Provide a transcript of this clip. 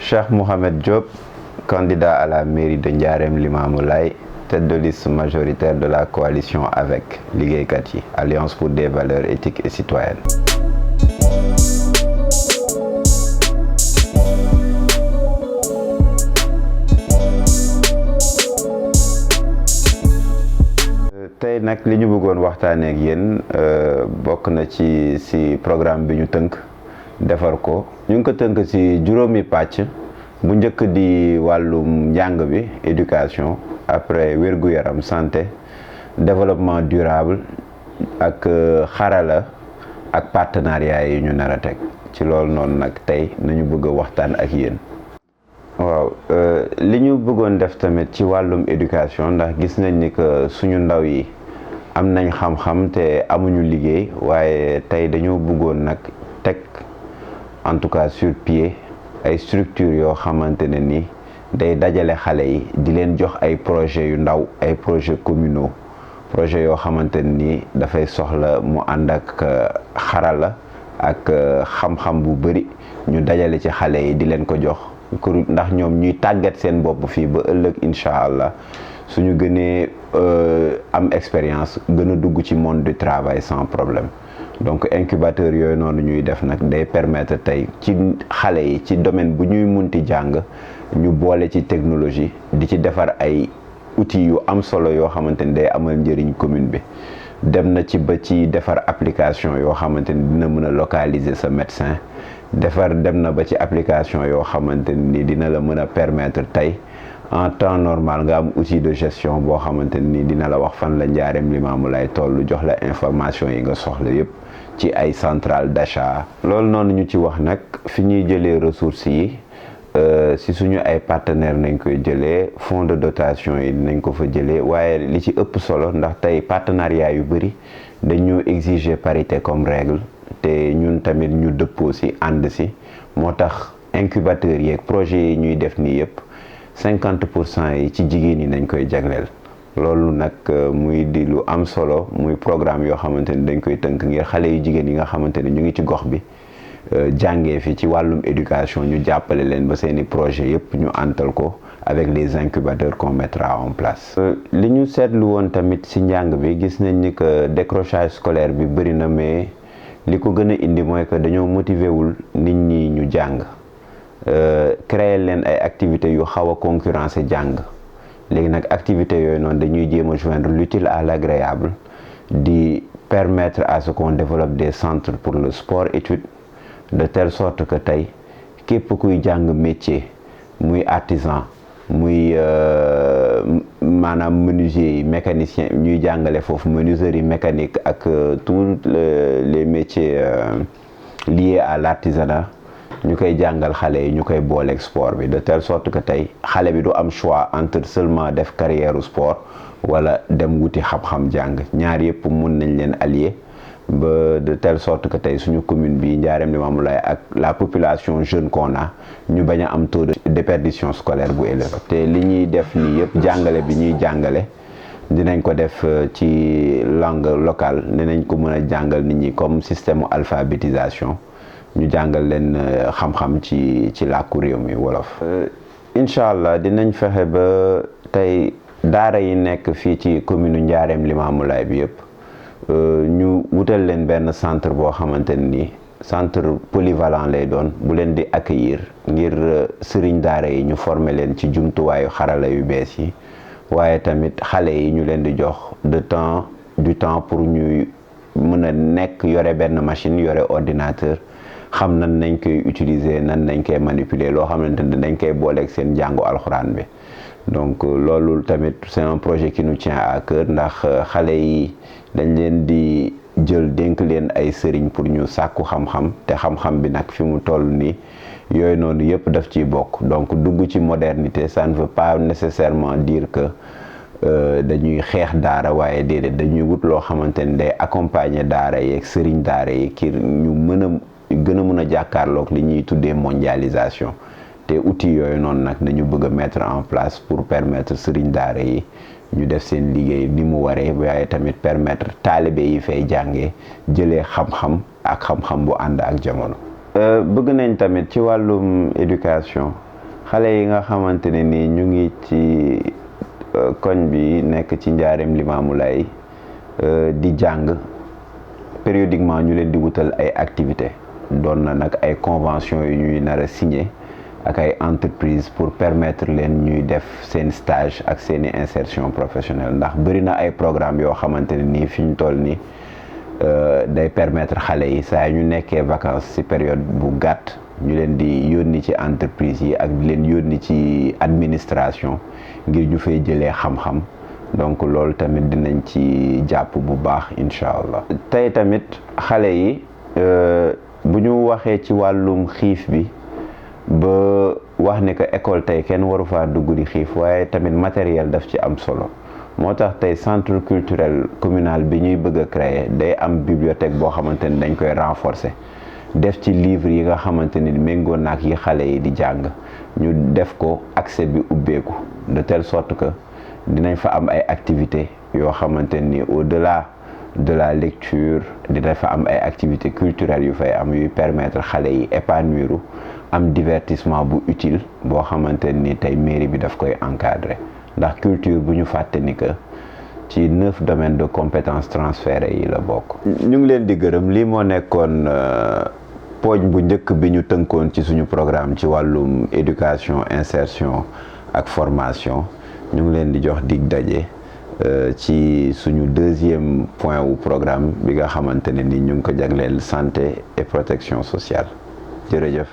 Cheikh Mouhamed Diop, candidat à la mairie de Ndiarème Limamoulaye, tête de liste majoritaire de la coalition avec liggéeykat yi, Alliance pour des valeurs éthiques et citoyennes. tey nag li ñu bëggoon waxtaanee ak yéen bokk na ci programme bi ñu tënk defar ko ñu ngi ko tënk ci juróomi pàcc bu njëkk di wàllum njàng bi éducation, après wér-gu-yaram santé, développement durable ak xarala ak partenariat yi ñu nar a teg ci loolu noonu nag tey nañu bëgg a waxtaan ak yéen. waaw li ñu bëggoon def tamit ci wàllum éducation ndax gis nañ ni que suñu ndaw yi am nañ xam-xam te amuñu liggéey, waaye tey dañoo bëggoon nag teg en tout cas sur pied ay structures yoo xamante ne ni day dajale xale yi di leen jox ay projets yu ndaw, ay projets communaux, projets yoo xamante ne ni dafay soxla mu ànd ak xarala ak xam-xam bu bëri ñu dajale ci xale yi di leen ko jox ndax ñoom ñuy tàggat seen bopp fii ba ëllëg incha allah suñu gënee am expérience gën a dugg ci monde du travail sans problème. donc incubateur yooyu noonu ñuy def nag day permettre tey ci xale yi ci domaine bu ñuy munti jàng ñu boole ci technologie di ci defar ay outils yu am solo yoo xamante ni day amal njëriñ commune bi. dem na ci ba ci defar application yoo xamante ni dina mën a localiser sa médecin, dem na ba ci application yoo xamante ni dina la mën a permettre tey en temps normal nga am outil de gestion boo xamante ni dina la wax fan la Ndiarème Limamoulaye toll, jox la information yi nga soxla yépp ci ay centrale d'achat. loolu noonu ñu ci wax nag fi ñuy jëlee ressources yi si suñu ay partenaires nañ koy jëlee, fonds de dotation yi nañ ko fa jëlee, waaye li ci ëpp solo ndax tey partenariat yu bëri dañoo exiger parité comme règle te ñun tamit ñu dëppoo si ànd si, moo tax incubateurs yeeg projets yi ñuy def nii yëpp 50% yi ci jigéen ñi nañ koy jagleel. loolu nag muy di lu am solo, muy programme yoo xamante ni dañ koy tënk ngir xale yu jigéen yi nga xamante ni ñu ngi ci gox bi jàngee fi ci wàllum éducation, ñu jàppale leen ba seeni projet yëpp ñu antal ko avec les incubateurs qu'on mettra en place. li ñu seetlu woon tamit ci njàng bi gis nañ ni que décrochage scolaire bi bëri na, mais li ko gën a indi mooy que dañoo motiver wul nit ñi ñu jàng, créer leen ay activités yu xaw a concurrencer jàng. léegi nag activités yooyu noonu dañuy jéem a joindre l'utile à l'agréable, di permettre à ce qu'on développe des centres pour le sport études, de telle sorte que tey képp kuy jàng métier, muy artisan, muy maanaam menuisier yi, mécanicien ñuy jàngale foofu menuiserie mécanique ak tous les métiers liés à l'artisanat, ñu koy jàngal xale yi, ñu koy booleeg sport bi, de telle sorte que tey xale bi du am choix entre seulement def carrière sport wala dem wuti xam-xam jàng. ñaar yëpp mun nañ leen allier ba de telle sorte que tey suñu commune bi Ndiarème Limamoulaye ak la population jeune qu'on a ñu bañ a am taux de déperdition scolaire bu élevé. te li ñuy def nii yëpp jàngale bi ñuy jàngale dinañ ko def ci langue locale, dinañ ko mën a jàngal nit ñi comme système alphabétisation, ñu jàngal leen xam-xam ci làkku réew mi wolof. incha allah dinañ fexe ba tey daara yi nekk fii ci commune Ndiarème Limamoulaye bi yëpp ñu wutal leen benn centre boo xamante ni centre polyvalent lay doon bu leen di accueillir ngir sëriñ daara yi ñu former leen ci jumtuwaayu xarala yu bees yi, waaye tamit xale yi ñu leen di jox du temps pour ñuy mën a nekk yore benn machine, yore ordinateur, xam nan nañ koy utiliser, nan nañ koy manipuler, loo xamante ne dañ koy booleeg seen jàngu alxuraan bi. donc loolu tamit c'est un projet qui nous tient à cœur ndax xale yi dañ leen di jël dénk leen ay sëriñ pour ñu sàkku xam-xam, te xam-xam bi nag fi mu toll nii yooyu noonu yëpp daf ciy bokk. donc dugg ci modernité, ça ne veut pas nécessairement dire que dañuy xeex daara, waaye déedéet dañuy wut loo xamante ni day accompagner daara yi ak sëriñ daara yi kii ñu gën a mën a jàkkaarloog li ñuy tuddee mondialisation. te outils yooyu noonu nag dañu bëgg a mettre en place pour permettre sëriñ daara yi ñu def seen liggéey ni mu waree, waaye tamit permettre taalibe yi fay jàngee jëlee xam-xam ak xam-xam bu ànd ak jamono. bëgg nañ tamit ci wàllum éducation xale yi nga xamante ne ni ñu ngi ci koñ bi nekk ci njaareem Limaamulaay di jàng périodiquement ñu leen di wutal ay activités doon na nag ay convention yu ñuy nar a signé ak ay entreprise pour permettre leen ñuy def seen stage ak seeni insertion professionnelle ndax bëri na ay programme yoo xamante ne nii fi ñu toll nii day permettre xale yi saa ñu nekkee vacances ci période bu gàtt ñu leen di yónni ci entreprise yi ak di leen yónni ci administration ngir ñu fay jëlee xam-xam donc loolu tamit dinañ ci jàpp bu baax incha allah. tey tamit xale yi bu ñu waxee ci wàllum xiif bi ba wax ne que école tey kenn waru faa dugg di xiif waaye tamit matériel daf ci am solo moo tax tey centre culturel communal bi ñuy bëgg a créer day am bibliothèque boo xamante ni dañ koy renforcer def ci livre yi nga xamante ni méngoo naak yi xale yi di jàng ñu def ko accès bi ubbeeku de telle sorte que dinañ fa am ay activités yoo xamante ni au-delà de la lecture dina fa am ay activités culturelles yu fay am yuy permettre xale yi épanouir am divertissement bu utile boo xamante ni tey mairie bi daf koy encadrer ndax culture bu ñu fàtte ni que ci 9 domaines de compétences transférées yi la bokk. ñu ngi leen di gërëm lii moo nekkoon poñ bu njëkk bi ñu tënkoon ci suñu programme ci wàllum éducation insertion ak formation ñu ngi leen di jox dig daje ci suñu deuxième point wu programme bi nga xamante ne ni ñu ngi ko jagleel santé et protection sociale jërëjëf.